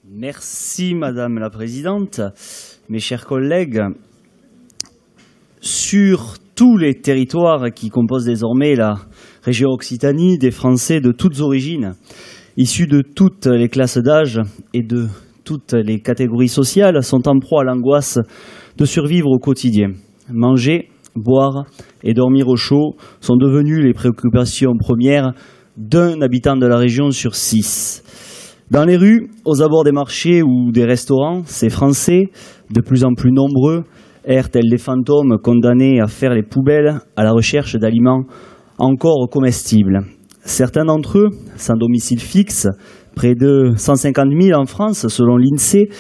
Merci Madame la Présidente. Mes chers collègues, sur tous les territoires qui composent désormais la région Occitanie, des Français de toutes origines, issus de toutes les classes d'âge et de toutes les catégories sociales, sont en proie à l'angoisse de survivre au quotidien. Manger, boire et dormir au chaud sont devenus les préoccupations premières d'un habitant de la région sur 6. Dans les rues, aux abords des marchés ou des restaurants, ces Français, de plus en plus nombreux, errent tels des fantômes condamnés à faire les poubelles à la recherche d'aliments encore comestibles. Certains d'entre eux, sans domicile fixe, près de 150 000 en France selon l'INSEE,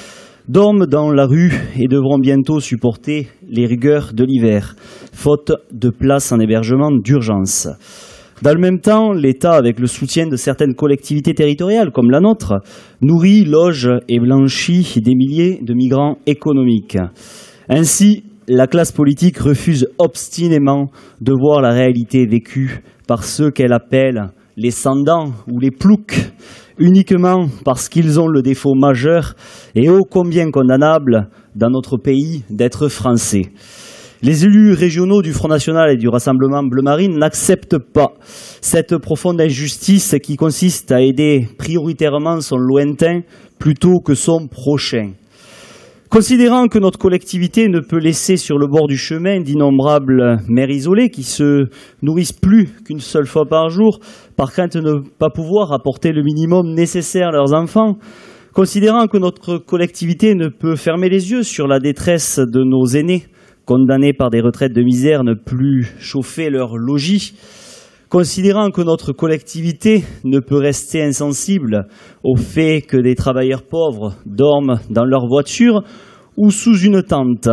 dorment dans la rue et devront bientôt supporter les rigueurs de l'hiver, faute de place en hébergement d'urgence. Dans le même temps, l'État, avec le soutien de certaines collectivités territoriales comme la nôtre, nourrit, loge et blanchit des milliers de migrants économiques. Ainsi, la classe politique refuse obstinément de voir la réalité vécue par ceux qu'elle appelle les sans-dents ou les ploucs, uniquement parce qu'ils ont le défaut majeur et ô combien condamnable dans notre pays d'être français. Les élus régionaux du Front National et du Rassemblement Bleu Marine n'acceptent pas cette profonde injustice qui consiste à aider prioritairement son lointain plutôt que son prochain. Considérant que notre collectivité ne peut laisser sur le bord du chemin d'innombrables mères isolées qui se nourrissent plus qu'une seule fois par jour par crainte de ne pas pouvoir apporter le minimum nécessaire à leurs enfants, considérant que notre collectivité ne peut fermer les yeux sur la détresse de nos aînés, condamnés par des retraites de misère ne plus chauffer leur logis, considérant que notre collectivité ne peut rester insensible au fait que des travailleurs pauvres dorment dans leur voiture ou sous une tente,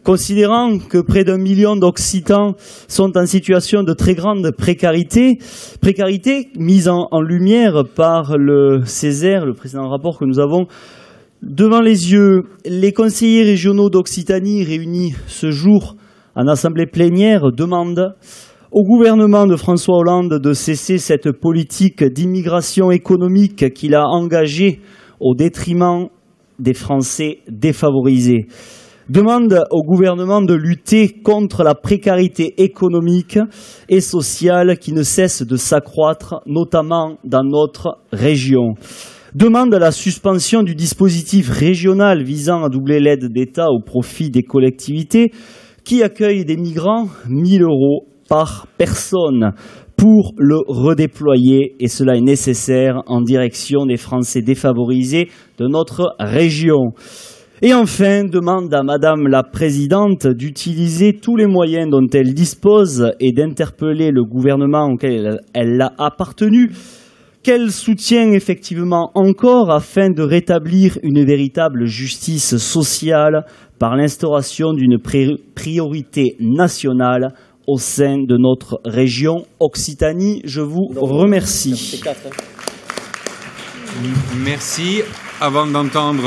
considérant que près d'1 million d'Occitans sont en situation de très grande précarité mise en lumière par le Césaire, le précédent rapport que nous avons devant les yeux, les conseillers régionaux d'Occitanie réunis ce jour en assemblée plénière demandent au gouvernement de François Hollande de cesser cette politique d'immigration économique qu'il a engagée au détriment des Français défavorisés. Demande au gouvernement de lutter contre la précarité économique et sociale qui ne cesse de s'accroître, notamment dans notre région. Demande la suspension du dispositif régional visant à doubler l'aide d'État au profit des collectivités qui accueillent des migrants, 1 000 € par personne pour le redéployer, et cela est nécessaire en direction des Français défavorisés de notre région. Et enfin, demande à Madame la Présidente d'utiliser tous les moyens dont elle dispose et d'interpeller le gouvernement auquel elle a appartenu. Quel soutien effectivement encore afin de rétablir une véritable justice sociale par l'instauration d'une priorité nationale au sein de notre région Occitanie. Je vous remercie. Merci. Avant d'entendre